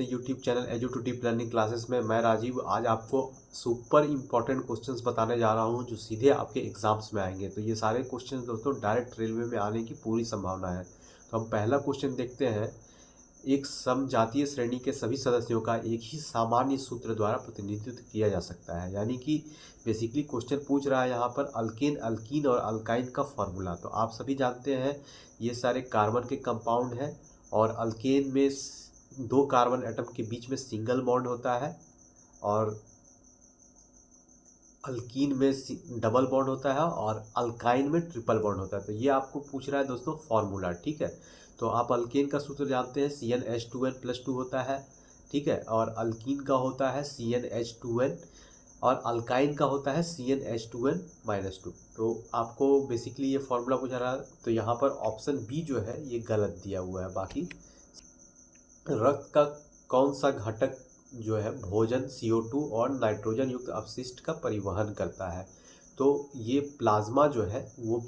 अपने YouTube channel edu two deep learning classes में। मैं राजीव आज आपको सुपर इम्पॉर्टेंट क्वेश्चंस बताने जा रहा हूं जो सीधे आपके एग्जाम्स में आएंगे। तो ये सारे क्वेश्चंस दोस्तों डायरेक्ट रेलवे में आने की पूरी संभावना है। तो हम पहला क्वेश्चन देखते हैं। एक समजातीय श्रेणी के सभी सदस्यों का एक ही सामान्य सूत्र द्वारा प्रतिनिधित्व किया जा सकता है। यानी कि बेसिकली क्वेश्चन पूछ रहा है यहाँ पर अल्केन, अल्कीन और अल्काइन का फॉर्मूला। तो आप सभी जानते हैं ये सारे कार्बन के कंपाउंड हैं और अल्केन में दो कार्बन एटम के बीच में सिंगल बॉन्ड होता है और अल्कीन में डबल बॉन्ड होता है और अल्काइन में ट्रिपल बॉन्ड होता है। तो ये आपको पूछ रहा है दोस्तों फॉर्मूला, ठीक है। तो आप अल्केन का सूत्र जानते हैं CnH2n+2 होता है, ठीक है। और अल्कीन का होता है CnH2n और अल्काइन का होता है CnH2n-2। तो आपको बेसिकली ये फॉर्मूला पूछा रहा है। तो यहाँ पर ऑप्शन बी जो है ये गलत दिया हुआ है। बाकी रक्त का कौन सा घटक जो है भोजन, CO2 और नाइट्रोजन युक्त अपशिष्ट का परिवहन करता है? तो ये प्लाज्मा जो है वो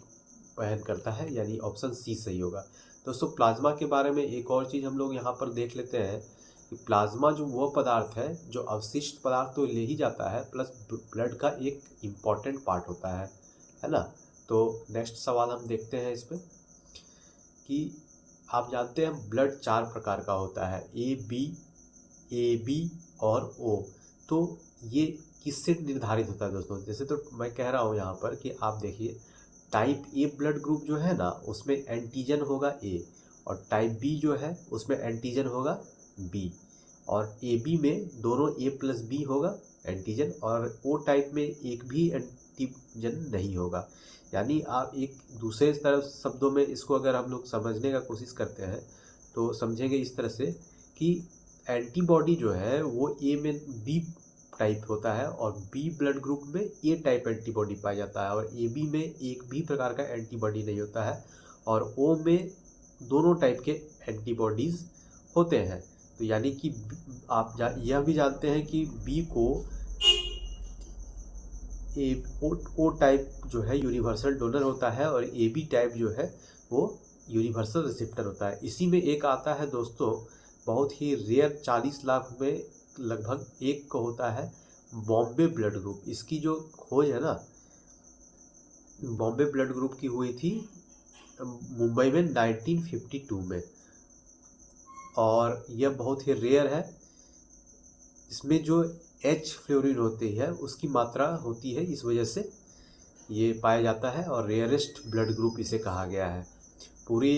वहन करता है, यानी ऑप्शन सी सही होगा। दोस्तों प्लाज्मा के बारे में एक और चीज़ हम लोग यहाँ पर देख लेते हैं कि प्लाज्मा जो वो पदार्थ है जो अवशिष्ट पदार्थ तो ले ही जाता है प्लस ब्लड का एक इम्पॉर्टेंट पार्ट होता है ना। तो नेक्स्ट सवाल हम देखते हैं इस पर कि आप जानते हैं ब्लड 4 प्रकार का होता है, AB और O। तो ये किससे निर्धारित होता है दोस्तों? जैसे तो मैं कह रहा हूँ यहाँ पर कि आप देखिए टाइप A ब्लड ग्रुप जो है ना उसमें एंटीजन होगा A और टाइप B जो है उसमें एंटीजन होगा B और AB में दोनों A+B होगा एंटीजन और O टाइप में एक भी एंटीजन नहीं होगा। यानी आप एक दूसरे तरफ शब्दों में इसको अगर हम लोग समझने का कोशिश करते हैं तो समझेंगे इस तरह से कि एंटीबॉडी जो है वो ए में बी टाइप होता है और बी ब्लड ग्रुप में ए टाइप एंटीबॉडी पाया जाता है और ए बी में एक भी प्रकार का एंटीबॉडी नहीं होता है और ओ में दोनों टाइप के एंटीबॉडीज़ होते हैं। तो यानी कि आप यह भी जानते हैं कि बी को ओ टाइप जो है यूनिवर्सल डोनर होता है और ए बी टाइप जो है वो यूनिवर्सल रिसेप्टर होता है। इसी में एक आता है दोस्तों बहुत ही रेयर 40 लाख में लगभग एक को होता है बॉम्बे ब्लड ग्रुप। इसकी जो खोज है ना बॉम्बे ब्लड ग्रुप की हुई थी मुंबई में 1952 में और यह बहुत ही रेयर है। इसमें जो H फ्लोरीन होती है उसकी मात्रा होती है, इस वजह से ये पाया जाता है और रेयरेस्ट ब्लड ग्रुप इसे कहा गया है। पूरी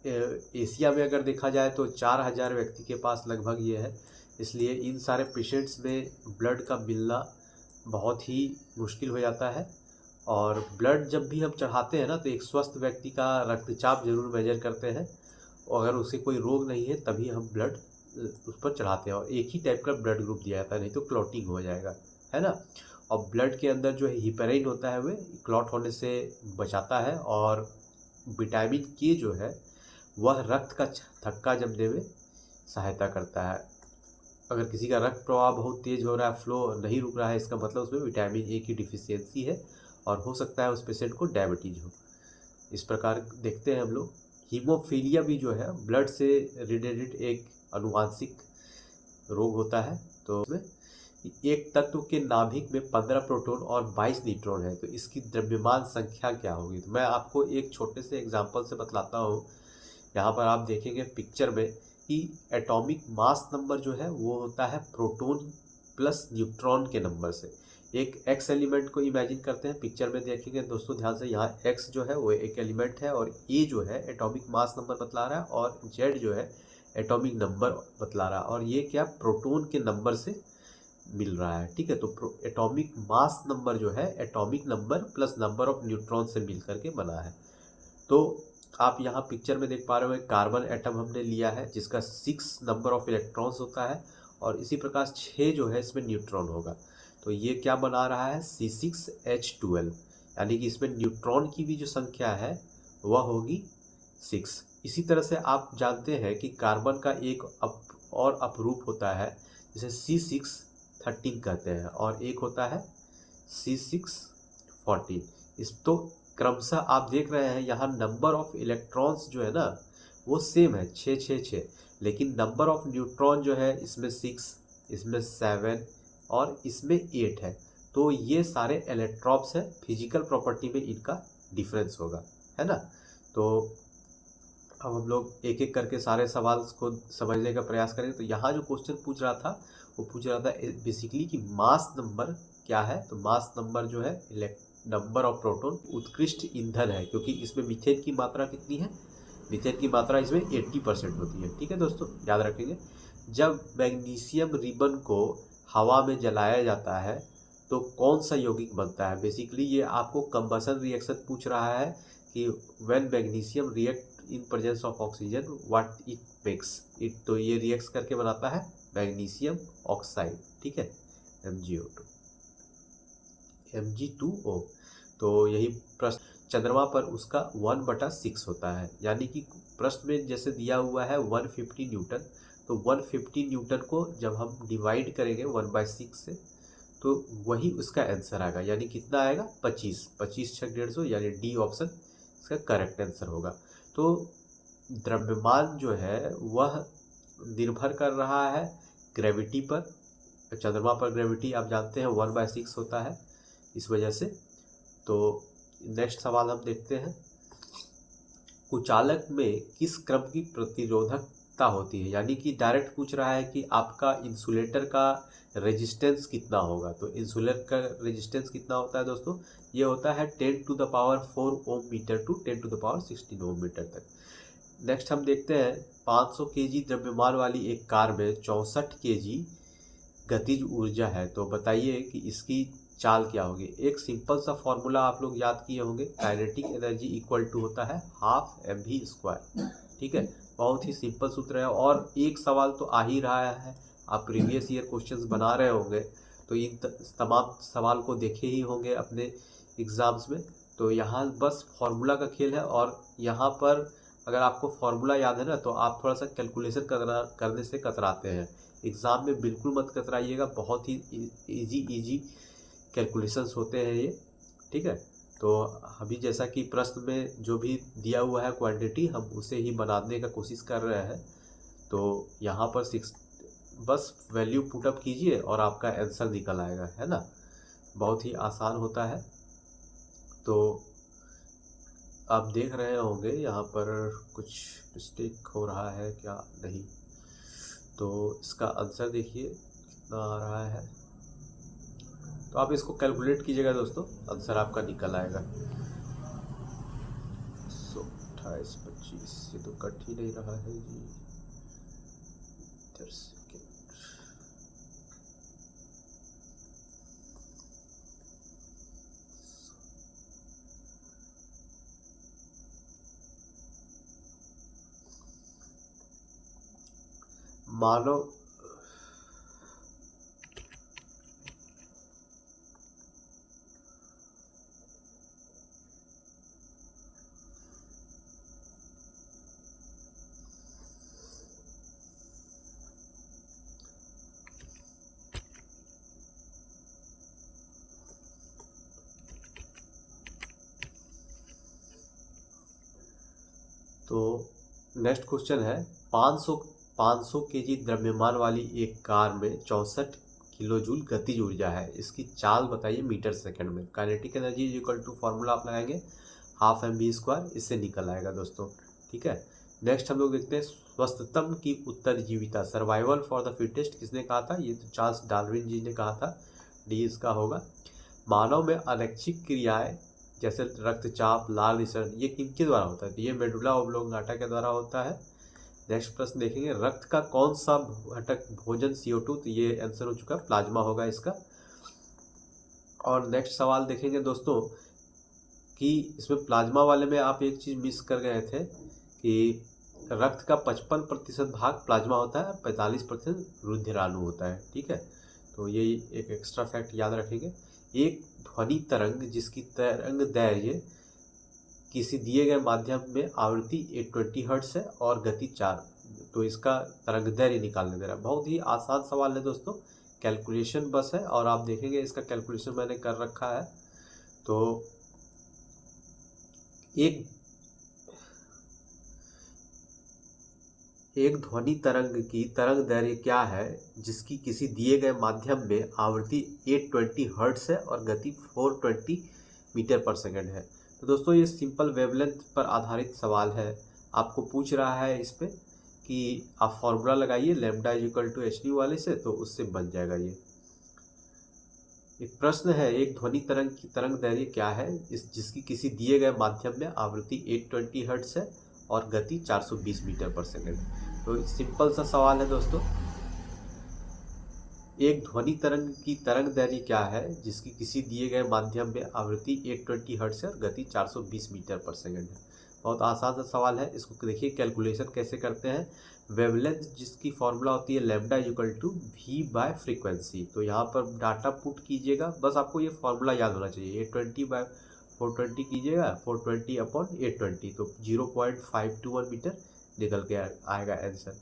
एशिया में अगर देखा जाए तो 4000 व्यक्ति के पास लगभग ये है, इसलिए इन सारे पेशेंट्स में ब्लड का मिलना बहुत ही मुश्किल हो जाता है। और ब्लड जब भी हम चढ़ाते हैं ना तो एक स्वस्थ व्यक्ति का रक्तचाप जरूर मेजर करते हैं और अगर उसे कोई रोग नहीं है तभी हम ब्लड उस पर चढ़ाते हैं और एक ही टाइप का ब्लड ग्रुप दिया जाता है, नहीं तो क्लॉटिंग हो जाएगा, है ना। और ब्लड के अंदर जो है हिपेरिन होता है वह क्लॉट होने से बचाता है और विटामिन के जो है वह रक्त का थक्का जमने में सहायता करता है। अगर किसी का रक्त प्रवाह बहुत तेज़ हो रहा है, फ्लो नहीं रुक रहा है, इसका मतलब उसमें विटामिन ए की डिफिशियंसी है और हो सकता है उस पेशेंट को डायबिटीज़ हो। इस प्रकार देखते हैं हम लोग। हीमोफीलिया भी जो है ब्लड से रिलेटेड एक अनुवांशिक रोग होता है। तो उसमें एक तत्व के नाभिक में 15 प्रोटॉन और 22 न्यूट्रॉन है, तो इसकी द्रव्यमान संख्या क्या होगी? तो मैं आपको एक छोटे से एग्जांपल से बतलाता हूँ। यहाँ पर आप देखेंगे पिक्चर में कि एटॉमिक मास नंबर जो है वो होता है प्रोटॉन प्लस न्यूट्रॉन के नंबर से। एक एक्स एलिमेंट को इमेजिन करते हैं, पिक्चर में देखेंगे दोस्तों ध्यान से, यहाँ एक्स जो है वो एक एलिमेंट है और ए जो है एटॉमिक मास नंबर बतला रहा है और जेड जो है एटॉमिक नंबर बतला रहा है और ये क्या प्रोटॉन के नंबर से मिल रहा है, ठीक है। तो एटॉमिक मास नंबर जो है atomic number plus number of neutron से मिल करके बना है। तो आप यहाँ पिक्चर में देख पा रहे हो एक कार्बन एटम हमने लिया है जिसका 6 नंबर ऑफ इलेक्ट्रॉन्स होता है और इसी प्रकार 6 जो है इसमें न्यूट्रॉन होगा। तो ये क्या बना रहा है C6H12, यानी कि इसमें न्यूट्रॉन की भी जो संख्या है वह होगी 6। इसी तरह से आप जानते हैं कि कार्बन का एक और अपरूप होता है जिसे C613 कहते हैं और एक होता है C614। इस तो क्रमशः आप देख रहे हैं यहाँ नंबर ऑफ इलेक्ट्रॉन्स जो है ना वो सेम है 6 6 6, लेकिन नंबर ऑफ न्यूट्रॉन जो है इसमें 6, इसमें 7 और इसमें 8 है। तो ये सारे इलेक्ट्रॉन्स हैं, फिजिकल प्रॉपर्टी में इनका डिफरेंस होगा, है ना। तो अब हम लोग एक एक करके सारे सवाल को समझने का प्रयास करेंगे। तो यहाँ जो क्वेश्चन पूछ रहा था वो पूछ रहा था बेसिकली कि मास नंबर क्या है। तो मास नंबर जो है नंबर ऑफ प्रोटॉन उत्कृष्ट ईंधन है, क्योंकि इसमें मीथेन की मात्रा कितनी है, मीथेन की मात्रा इसमें 80% होती है। ठीक है दोस्तों, याद रखेंगे। जब मैग्नीशियम रिबन को हवा में जलाया जाता है तो कौन सा यौगिक बनता है। बेसिकली ये आपको कंबशन रिएक्शन पूछ रहा है कि when magnesium react in presence of oxygen what it makes it. तो ये रिएक्ट करके बनाता है मैग्नीशियम ऑक्साइड, ठीक है, MgO2 Mg2O। तो यही प्रश्न, चंद्रमा पर उसका 1/6 होता है, यानी कि प्रश्न में जैसे दिया हुआ है 150 न्यूटन, तो 150 न्यूटन को जब हम डिवाइड करेंगे 1/6 से तो वही उसका आंसर आएगा, यानी कितना आएगा 25, 25 छक 150, यानी डी ऑप्शन इसका करेक्ट आंसर होगा। तो द्रव्यमान जो है वह निर्भर कर रहा है ग्रेविटी पर। चंद्रमा पर ग्रेविटी आप जानते हैं 1/6 होता है इस वजह से। तो नेक्स्ट सवाल हम देखते हैं, कुचालक में किस क्रम की प्रतिरोधकता होती है। यानी कि डायरेक्ट पूछ रहा है कि आपका इंसुलेटर का रेजिस्टेंस कितना होगा। तो इंसुलेटर का रेजिस्टेंस कितना होता है दोस्तों, ये होता है 10⁴ ओम मीटर टू 10⁻16 ओम मीटर तक। नेक्स्ट हम देखते हैं 500 केजी द्रव्यमान वाली एक कार में 64 केजी गतिज ऊर्जा है। तो बताइए कि इसकी चाल क्या होगी। एक सिंपल सा फॉर्मूला आप लोग याद किए होंगे, काइनेटिक एनर्जी इक्वल टू होता है ½ mv²। ठीक है, बहुत ही सिंपल सूत्र है और एक सवाल तो आ ही रहा है। आप प्रीवियस ईयर क्वेश्चंस बना रहे होंगे तो इन तमाम सवाल को देखे ही होंगे अपने एग्जाम्स में। तो यहाँ बस फॉर्मूला का खेल है, और यहाँ पर अगर आपको फॉर्मूला याद है ना तो आप थोड़ा सा कैलकुलेशन करने से कतराते हैं। एग्ज़ाम में बिल्कुल मत कतराइएगा, बहुत ही इजी कैलकुलेशंस होते हैं ये, ठीक है। तो अभी जैसा कि प्रश्न में जो भी दिया हुआ है क्वांटिटी, हम उसे ही बनाने का कोशिश कर रहे हैं। तो यहाँ पर 6 बस वैल्यू पुटअप कीजिए और आपका आंसर निकल आएगा, है ना। बहुत ही आसान होता है। तो आप देख रहे होंगे यहाँ पर कुछ मिस्टेक हो रहा है क्या, नहीं। तो इसका आंसर देखिए कितना आ रहा है। तो आप इसको कैलकुलेट कीजिएगा दोस्तों, आंसर आपका निकल आएगा। 128 25, ये तो कट ही नहीं रहा है जी। 10 सेकेंड। मानव तो नेक्स्ट क्वेश्चन है, 500 केजी द्रव्यमान वाली एक कार में 64 किलोजूल गतिज ऊर्जा है, इसकी चाल बताइए मीटर सेकंड में। Kinetic energy equal to formula आप लगाएंगे ½ mv², इससे निकल आएगा दोस्तों, ठीक है। नेक्स्ट हम लोग देखते हैं, स्वस्थतम की उत्तरजीविता, सर्वाइवल फॉर द फिटेस्ट, किसने कहा था। ये तो चार्ल्स डार्विन जी ने कहा था, डी इसका होगा। मानव में अनैच्छिक क्रियाएं जैसे रक्तचाप, लाल निसरण, ये किनके द्वारा होता है। तो ये मेडुला ओब्लोंगाटा के द्वारा होता है। नेक्स्ट प्रश्न देखेंगे, रक्त का कौन सा घटक भोजन CO2, तो ये आंसर हो चुका, प्लाज्मा होगा इसका। और नेक्स्ट सवाल देखेंगे दोस्तों कि इसमें प्लाज्मा वाले में आप एक चीज़ मिस कर गए थे कि रक्त का 55% भाग प्लाज्मा होता है, 45% रुधिराणु होता है, ठीक है। तो ये एक एक्स्ट्रा फैक्ट याद रखेंगे। एक ध्वनि तरंग जिसकी तरंग दैर्घ्य किसी दिए गए माध्यम में आवृत्ति 820 हर्ट्ज है और गति 4, तो इसका तरंग दैर्घ्य निकालने दे रहा है। बहुत ही आसान सवाल है दोस्तों, कैलकुलेशन बस है, और आप देखेंगे इसका कैलकुलेशन मैंने कर रखा है। तो एक एक ध्वनि तरंग की तरंग दैर्घ्य क्या है जिसकी किसी दिए गए माध्यम में आवृत्ति 820 हर्ट्ज है और गति 420 मीटर पर सेकंड है। तो दोस्तों ये सिंपल वेवलेंथ पर आधारित सवाल है। आपको पूछ रहा है इस पे कि आप फॉर्मूला लगाइए lambda is equal to h nu वाले से, तो उससे बन जाएगा ये। एक प्रश्न है, एक ध्वनि तरंग की तरंग दैर्घ्य क्या है जिसकी किसी दिए गए माध्यम में आवृत्ति 820 हर्ट्ज है और गति 420 मीटर पर सेकंड। तो सिंपल सा सवाल है दोस्तों, एक ध्वनि तरंग की तरंग दैर्घ्य क्या है जिसकी किसी दिए गए माध्यम में आवृत्ति 820 हर्ट्ज है और गति 420 मीटर पर सेकंड है। बहुत आसान सा सवाल है। इसको देखिए कैलकुलेशन कैसे करते हैं। वेवलेंथ जिसकी फॉर्मूला होती है lambda equal to v by frequency. तो यहाँ पर डाटा पुट कीजिएगा, बस आपको ये फॉर्मूला याद होना चाहिए। 820 बाय 420 कीजिएगा, 420 अपॉन 820, तो 0.521 मीटर निकल के आएगा आंसर।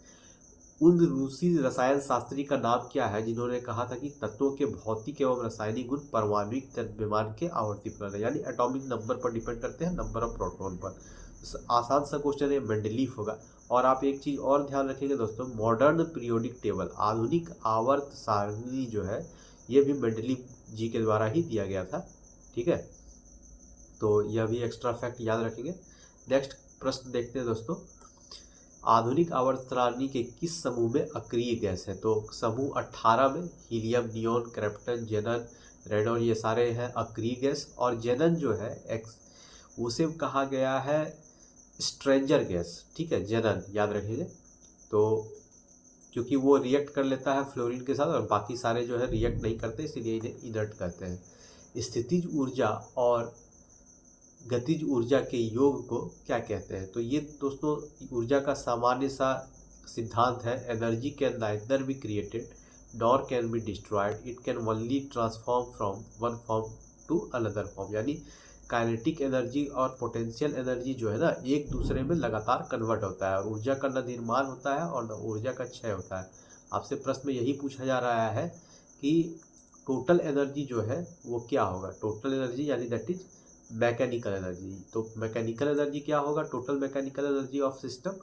उन रूसी रसायन शास्त्री का नाम क्या है जिन्होंने कहा था कि तत्वों के भौतिक एवं रासायनिक गुण परमाणुक द्रव्यमान के आवर्ती फलन है, यानी एटॉमिक नंबर पर डिपेंड करते हैं, नंबर ऑफ प्रोटॉन पर। आसान सा क्वेश्चन है, मेंडलीफ होगा। और आप एक चीज़ और ध्यान रखेंगे दोस्तों, मॉडर्न पीरियोडिक टेबल आधुनिक आवर्त सारणी जो है ये भी मेंडलीफ जी के द्वारा ही दिया गया था। ठीक है, तो यह भी एक्स्ट्रा फैक्ट याद रखेंगे। नेक्स्ट प्रश्न देखते हैं दोस्तों, आधुनिक आवर्त सारणी के किस समूह में अक्रिय गैस है? तो समूह 18 में हीलियम, नियोन, क्रिप्टन, जेनन, रेडॉन ये सारे हैं अक्रिय गैस। और जेनन जो है उसे कहा गया है स्ट्रेंजर गैस। ठीक है, जेनन याद रखिए। तो क्योंकि वो रिएक्ट कर लेता है फ्लोरीन के साथ और बाकी सारे जो है रिएक्ट नहीं करते, इसीलिए इन्हें इनर्ट कहते हैं। स्थितिज ऊर्जा और गतिज ऊर्जा के योग को क्या कहते हैं? तो ये दोस्तों ऊर्जा का सामान्य सा सिद्धांत है। Energy can neither be created nor can be destroyed, it can only transform from one form to another form. यानी काइनेटिक एनर्जी और पोटेंशियल एनर्जी जो है ना एक दूसरे में लगातार कन्वर्ट होता है और ऊर्जा का न निर्माण होता है और न ऊर्जा का क्षय होता है। आपसे प्रश्न में यही पूछा जा रहा है कि टोटल एनर्जी जो है वो क्या होगा? टोटल एनर्जी यानी दैट इज मैकेनिकल एनर्जी। तो मैकेनिकल एनर्जी क्या होगा? Total mechanical energy of system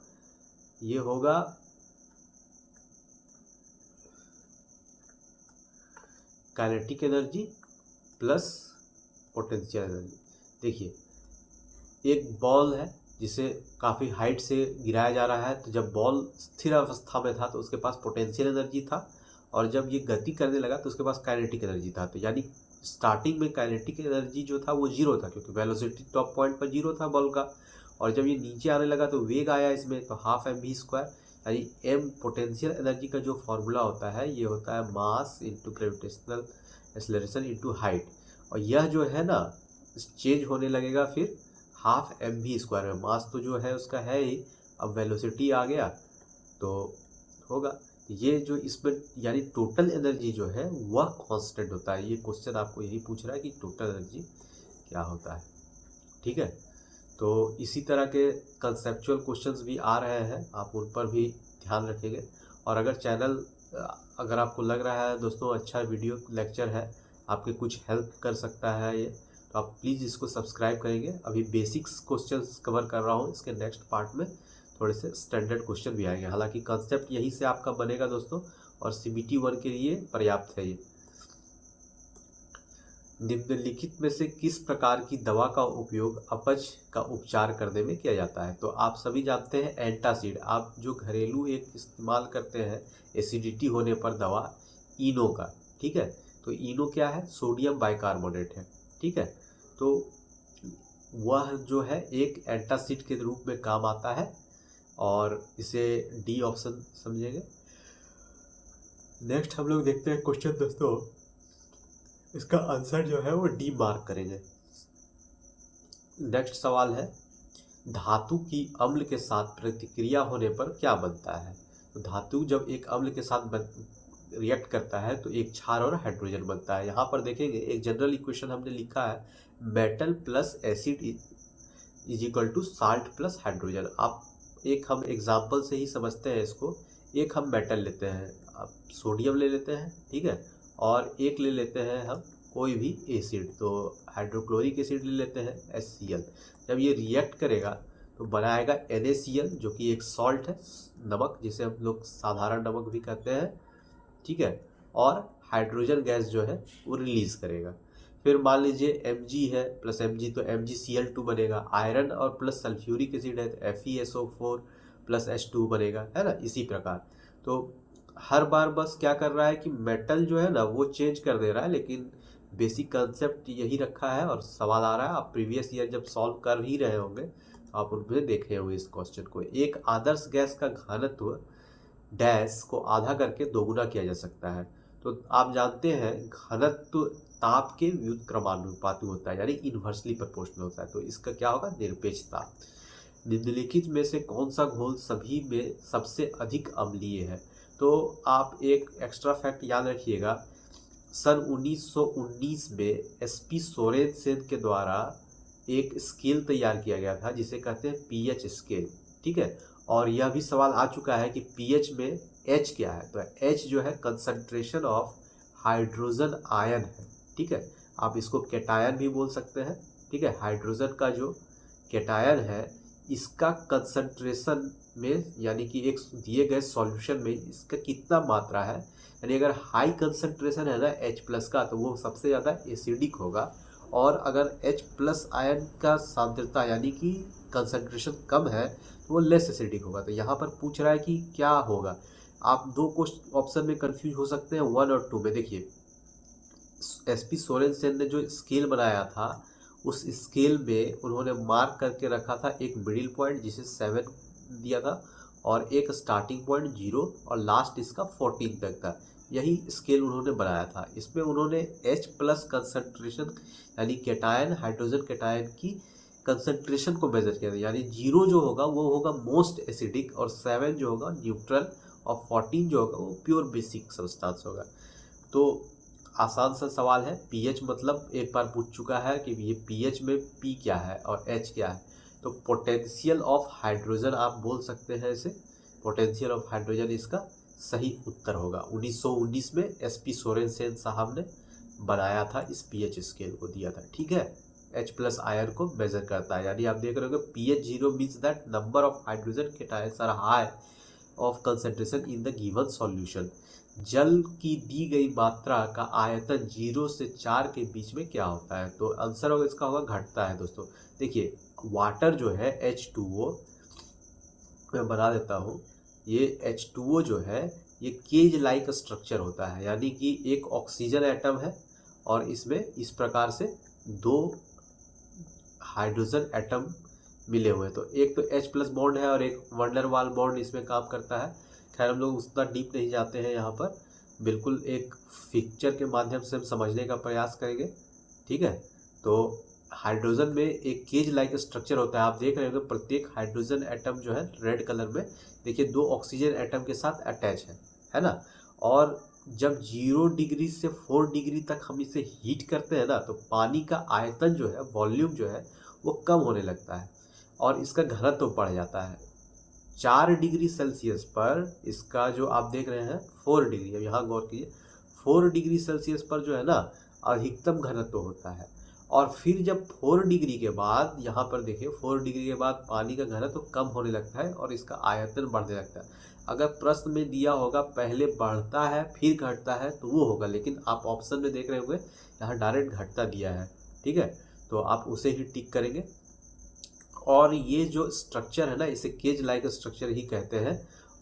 ये होगा kinetic energy plus potential energy. देखिए एक बॉल है जिसे काफ़ी हाइट से गिराया जा रहा है, तो जब बॉल स्थिर अवस्था में था तो उसके पास पोटेंशियल एनर्जी था और जब ये गति करने लगा तो उसके पास काइनेटिक एनर्जी था। तो यानी स्टार्टिंग में काइनेटिक एनर्जी जो था वो जीरो था क्योंकि वेलोसिटी टॉप पॉइंट पर जीरो था बॉल का, और जब ये नीचे आने लगा तो वेग आया इसमें, तो हाफ एम वी स्क्वायर यानी एम पोटेंशियल एनर्जी का जो फॉर्मूला होता है ये होता है mass into gravitational acceleration into height. और यह जो है ना चेंज होने लगेगा फिर हाफ एम वी स्क्वायर में। मास तो जो है उसका है ही, अब वेलोसिटी आ गया तो होगा ये जो इसमें, यानी टोटल एनर्जी जो है वह कांस्टेंट होता है। ये क्वेश्चन आपको यही पूछ रहा है कि टोटल एनर्जी क्या होता है। ठीक है, तो इसी तरह के कंसेप्चुअल क्वेश्चंस भी आ रहे हैं, आप उन पर भी ध्यान रखेंगे। और अगर आपको लग रहा है दोस्तों अच्छा वीडियो लेक्चर है, आपके कुछ हेल्प कर सकता है ये, तो आप प्लीज़ इसको सब्सक्राइब करेंगे। अभी बेसिक्स क्वेश्चंस कवर कर रहा हूँ, इसके नेक्स्ट पार्ट में थोड़े से स्टैंडर्ड क्वेश्चन भी आएंगे। हालांकि कंसेप्ट यहीं से आपका बनेगा दोस्तों और CBT 1 के लिए पर्याप्त है ये। निम्नलिखित में से किस प्रकार की दवा का उपयोग अपच का उपचार करने में किया जाता है? तो आप सभी जानते हैं एंटासिड। आप जो घरेलू एक इस्तेमाल करते हैं एसिडिटी होने पर दवा इनो का, ठीक है, तो इनो क्या है? सोडियम बाइकार्बोनेट है। ठीक है, तो वह जो है एक एंटासिड के रूप में काम आता है और इसे डी ऑप्शन समझेंगे। नेक्स्ट हम लोग देखते हैं क्वेश्चन दोस्तों, इसका आंसर जो है वो डी मार्क करेंगे। नेक्स्ट सवाल है, धातु की अम्ल के साथ प्रतिक्रिया होने पर क्या बनता है? तो धातु जब एक अम्ल के साथ रिएक्ट करता है तो एक क्षार और हाइड्रोजन बनता है। यहाँ पर देखेंगे एक जनरल इक्वेशन हमने लिखा है, metal plus acid is equal to salt plus hydrogen. आप एक हम एग्जाम्पल से ही समझते हैं इसको। एक हम मेटल लेते हैं, आप सोडियम ले लेते हैं, ठीक है, और एक ले लेते हैं हम कोई भी एसिड, तो हाइड्रोक्लोरिक एसिड ले लेते हैं HCl। जब ये रिएक्ट करेगा तो बनाएगा NaCl जो कि एक सॉल्ट है, नमक, जिसे हम लोग साधारण नमक भी कहते हैं, ठीक है। और हाइड्रोजन गैस जो है वो रिलीज करेगा। फिर मान लीजिए Mg है प्लस Mg, तो MgCl2 बनेगा। आयरन और प्लस सल्फ्यूरिक एसिड है तो FeSO4 प्लस H2 बनेगा, है ना। इसी प्रकार तो हर बार बस क्या कर रहा है कि मेटल जो है ना वो चेंज कर दे रहा है, लेकिन बेसिक कंसेप्ट यही रखा है। और सवाल आ रहा है, आप प्रीवियस ईयर जब सॉल्व कर ही रहे होंगे तो आप उनमें देखे होंगे इस क्वेश्चन को। एक आदर्श गैस का घनत्व डैश को आधा करके दोगुना किया जा सकता है। तो आप जानते हैं घनत्व ताप के व्युत्क्रमानुपाती होता है, यानी इन्वर्सली प्रोपोर्शनल होता है। तो इसका क्या होगा, निरपेक्ष ताप। निम्नलिखित में से कौन सा घोल सभी में सबसे अधिक अम्लीय है? तो आप एक एक्स्ट्रा फैक्ट याद रखिएगा, सन 1919 में SP सोरेनसेन के द्वारा एक स्केल तैयार किया गया था जिसे कहते हैं pH स्केल, ठीक है। और यह भी सवाल आ चुका है कि pH में H क्या है। तो H जो है कंसंट्रेशन ऑफ हाइड्रोजन आयन है, ठीक है। आप इसको कैटायन भी बोल सकते हैं, ठीक है। हाइड्रोजन का जो कैटायन है इसका कंसंट्रेशन में, यानी कि एक दिए गए सॉल्यूशन में इसका कितना मात्रा है, यानी अगर हाई कंसंट्रेशन है ना H+ का तो वो सबसे ज़्यादा एसिडिक होगा। और अगर H+ आयन का सांद्रता यानी कि कंसंट्रेशन कम है तो वो लेस एसिडिक होगा। तो यहाँ पर पूछ रहा है कि क्या होगा। आप दो क्वेश्चन ऑप्शन में कंफ्यूज हो सकते हैं, 1 और 2 में। देखिए SP सोरेनसेन ने जो स्केल बनाया था उस स्केल में उन्होंने मार्क करके रखा था एक मिडिल पॉइंट जिसे 7 दिया था, और एक स्टार्टिंग पॉइंट 0, और लास्ट इसका 14 तक था। यही स्केल उन्होंने बनाया था। इसमें उन्होंने H+ कंसंट्रेशन यानी कैटायन, हाइड्रोजन कैटायन की कंसंट्रेशन को मेजर किया था। यानी 0 जो होगा वो होगा मोस्ट एसिडिक, और 7 जो होगा न्यूट्रल, और 14 जो होगा वो प्योर बेसिक सब्सटेंस होगा। तो आसान सा सवाल है। pH मतलब एक बार पूछ चुका है कि ये pH में P क्या है और H क्या है। तो पोटेंशियल ऑफ हाइड्रोजन आप बोल सकते हैं इसे, पोटेंशियल ऑफ हाइड्रोजन इसका सही उत्तर होगा। 1919 में SP सोरेनसेन साहब ने बनाया था, इस pH स्केल को दिया था, ठीक है। H+ आयन को मेजर करता है, यानी आप देख रहे हो pH 0 means that number of hydrogen cations are high of concentration in the given solution. जल की दी गई मात्रा का आयतन 0 से 4 के बीच में क्या होता है? तो आंसर होगा इसका होगा घटता है दोस्तों। देखिए वाटर जो है H2O, मैं बना देता हूँ, ये H2O जो है ये केज लाइक स्ट्रक्चर होता है, यानी कि एक ऑक्सीजन एटम है और इसमें इस प्रकार से 2 हाइड्रोजन एटम मिले हुए हैं। तो एक तो H+ बॉन्ड है और एक वंडरवाल बॉन्ड इसमें काम करता है। खैर हम लोग उतना डीप नहीं जाते हैं यहाँ पर, बिल्कुल एक पिक्चर के माध्यम से हम समझने का प्रयास करेंगे, ठीक है। तो हाइड्रोजन में एक केज लाइक स्ट्रक्चर होता है। आप देख रहे हो प्रत्येक हाइड्रोजन एटम जो है रेड कलर में, देखिए 2 ऑक्सीजन एटम के साथ अटैच है ना। और जब 0 डिग्री से 4 डिग्री तक हम इसे हीट करते हैं ना तो पानी का आयतन जो है, वॉल्यूम जो है वो कम होने लगता है और इसका घनत्व तो बढ़ जाता है। 4 डिग्री सेल्सियस पर इसका जो आप देख रहे हैं 4 डिग्री, अब यहाँ गौर कीजिए, 4 डिग्री सेल्सियस पर जो है ना अधिकतम घनत्व होता है। और फिर जब 4 डिग्री के बाद यहाँ पर देखिए 4 डिग्री के बाद पानी का घनत्व कम होने लगता है और इसका आयतन बढ़ने लगता है। अगर प्रश्न में दिया होगा पहले बढ़ता है फिर घटता है तो वो होगा, लेकिन आप ऑप्शन में देख रहे होंगे यहाँ डायरेक्ट घटता दिया है, ठीक है। तो आप उसे ही टिक करेंगे। और ये जो स्ट्रक्चर है ना इसे केज लाइक स्ट्रक्चर ही कहते हैं।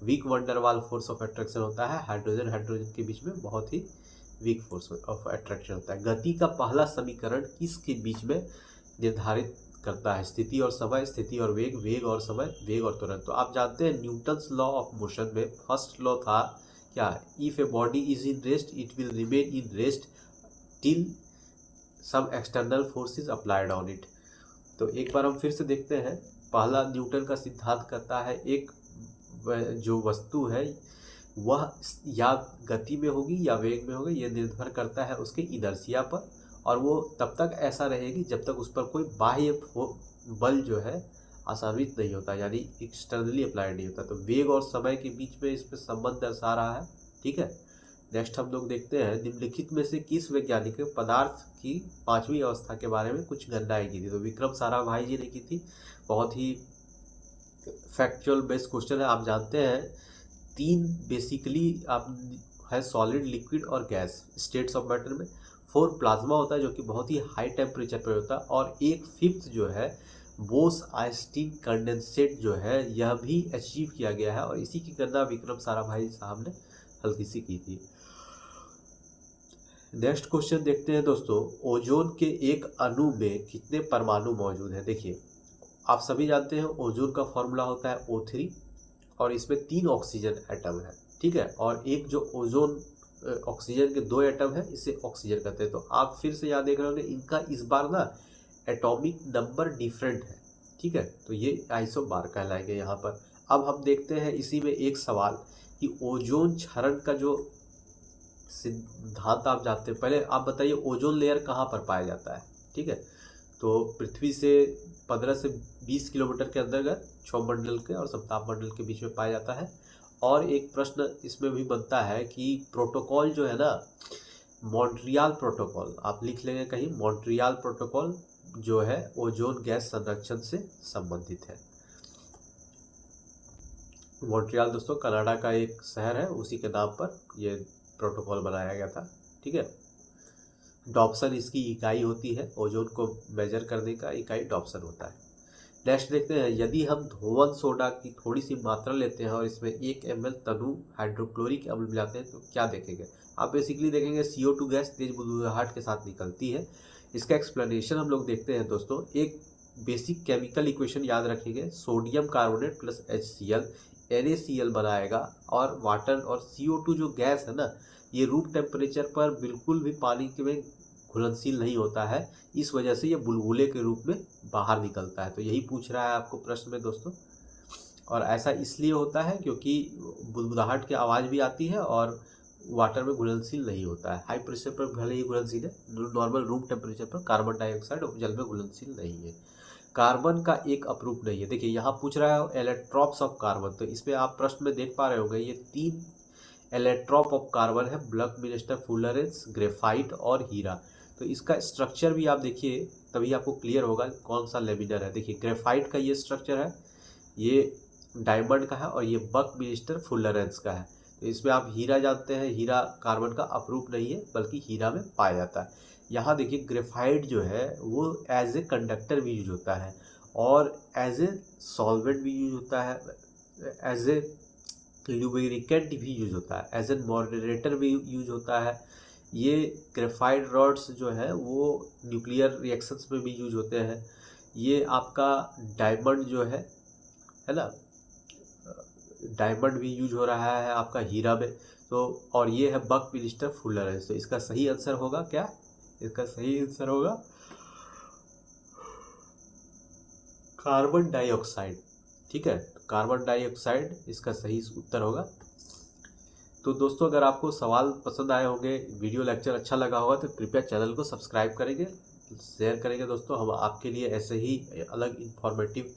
Weak van der Waal force of attraction होता है, हाइड्रोजन हाइड्रोजन के बीच में बहुत ही वीक फोर्स ऑफ अट्रैक्शन होता है। गति का पहला समीकरण किसके बीच में निर्धारित करता है? स्थिति और समय, स्थिति और वेग, वेग और समय, वेग और त्वरण। तो आप जानते हैं न्यूटन्स लॉ ऑफ मोशन में फर्स्ट लॉ था क्या, if a body is in rest it will remain in rest till some external force is applied on it. तो एक बार हम फिर से देखते हैं। पहला न्यूटन का सिद्धांत कहता है एक जो वस्तु है वह या गति में होगी या वेग में होगी, यह निर्भर करता है उसके इनर्शिया पर, और वो तब तक ऐसा रहेगी जब तक उस पर कोई बाह्य बल जो है आसानित नहीं होता, यानी एक्सटर्नली अप्लाइड नहीं होता। तो वेग और समय के बीच में इसमें संबंध दर्शा रहा है, ठीक है। नेक्स्ट हम लोग देखते हैं निम्नलिखित में से किस वैज्ञानिक ने पदार्थ की 5वीं अवस्था के बारे में कुछ गणनाएं की थी? तो विक्रम साराभाई जी ने की थी, बहुत ही फैक्चुअल बेस्ड क्वेश्चन है। आप जानते हैं 3 बेसिकली आप है सॉलिड, लिक्विड और गैस स्टेट्स ऑफ मैटर में। 4 प्लाज्मा होता है जो कि बहुत ही हाई टेम्परेचर पर होता है, और 1/5 जो है बोस-आइंस्टीन कंडेंसेट जो है यह भी अचीव किया गया है, और इसी की गणना विक्रम साराभाई साहब ने हल्की सी की थी। नेक्स्ट क्वेश्चन देखते हैं दोस्तों, ओजोन के एक अणु में कितने परमाणु मौजूद हैं। देखिए आप सभी जानते हैं ओजोन का फॉर्मूला होता है O3, और इसमें 3 ऑक्सीजन एटम है, ठीक है, और एक जो ओजोन ऑक्सीजन के 2 एटम है, इसे ऑक्सीजन कहते हैं। तो आप फिर से याद देख रहे होंगे इनका इस बार ना एटॉमिक नंबर डिफरेंट है, ठीक है, तो ये आइसोबार कहलाएंगे यहाँ पर। अब हम देखते हैं इसी में एक सवाल कि ओजोन क्षरण का जो सिद्धांत आप जानते हैं, पहले आप बताइए ओजोन लेयर कहाँ पर पाया जाता है, ठीक है, तो पृथ्वी से 15 से 20 किलोमीटर के अंतर्गत क्षौमंडल के और समतापमंडल के बीच में पाया जाता है। और एक प्रश्न इसमें भी बनता है कि प्रोटोकॉल जो है ना, मॉन्ट्रियल प्रोटोकॉल, आप लिख लेंगे कहीं, मॉन्ट्रियल प्रोटोकॉल जो है ओजोन गैस संरक्षण से संबंधित है। मॉन्ट्रियल दोस्तों कनाडा का एक शहर है, उसी के नाम पर ये प्रोटोकॉल बनाया गया था, ठीक है। डॉप्सन इसकी इकाई होती है, ओजोन को मेजर करने का इकाई डॉप्सन होता है। नेक्स्ट देखते हैं, यदि हम धोवन सोडा की थोड़ी सी मात्रा लेते हैं और इसमें 1 ml तनु हाइड्रोक्लोरिक अम्ल मिलाते हैं तो क्या देखेंगे। आप बेसिकली देखेंगे CO2 गैस तेज बुदबुदाहट के साथ निकलती है। इसका एक्सप्लेनेशन हम लोग देखते हैं दोस्तों। एक बेसिक केमिकल इक्वेशन याद रखेंगे, sodium carbonate plus HCl NaCl बनाएगा, और वाटर और CO2 जो गैस है ना, ये रूम टेम्परेचर पर बिल्कुल भी पानी के में घुलनशील नहीं होता है, इस वजह से ये बुलबुले के रूप में बाहर निकलता है। तो यही पूछ रहा है आपको प्रश्न में दोस्तों, और ऐसा इसलिए होता है क्योंकि बुदबुदाहट की आवाज़ भी आती है और वाटर में घुलनशील नहीं होता है। हाई प्रेशर पर भले ही घुलनशील है, नॉर्मल रूम टेम्परेचर पर कार्बन डाइऑक्साइड जल में घुलनशील नहीं है। कार्बन का एक अपरूप नहीं है। देखिए यहाँ पूछ रहा है इलेक्ट्रॉप्स ऑफ कार्बन, तो इसमें आप प्रश्न में देख पा रहे होंगे ये 3 इलेक्ट्रॉप ऑफ कार्बन है, ब्लक मिनिस्टर, फुलरेंस, ग्रेफाइट और हीरा। तो इसका स्ट्रक्चर भी आप देखिए, तभी आपको क्लियर होगा कौन सा लेमिनर है। देखिए ग्रेफाइट का ये स्ट्रक्चर है, ये डायमंड का है, और ये बक मिनिस्टर फुलरेंस का है। तो इसमें आप हीरा जानते हैं, हीरा कार्बन का अपरूप नहीं है बल्कि हीरा में पाया जाता है। यहाँ देखिए ग्रेफाइट जो है वो एज ए कंडक्टर भी यूज होता है, और एज ए सॉल्वेंट भी यूज होता है, एज ए लुब्रिकेंट भी यूज होता है, एज एन मॉडरेटर भी यूज होता है। ये ग्रेफाइट रॉड्स जो है वो न्यूक्लियर रिएक्शंस में भी यूज होते हैं। ये आपका डायमंड जो है ना, डायमंड भी यूज हो रहा है आपका हीरा में। तो और ये है बक मिनिस्टर फुलरेंस। तो इसका सही आंसर होगा क्या, इसका सही आंसर होगा कार्बन डाइऑक्साइड, ठीक है, कार्बन डाइऑक्साइड इसका सही उत्तर होगा। तो दोस्तों अगर आपको सवाल पसंद आए होंगे, वीडियो लेक्चर अच्छा लगा होगा, तो कृपया चैनल को सब्सक्राइब करेंगे, शेयर करेंगे दोस्तों। हम आपके लिए ऐसे ही अलग इंफॉर्मेटिव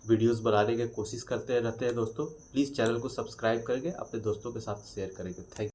वीडियोस बनाने की कोशिश करते रहते हैं दोस्तों। प्लीज़ चैनल को सब्सक्राइब करके अपने दोस्तों के साथ शेयर करेंगे। Thank you.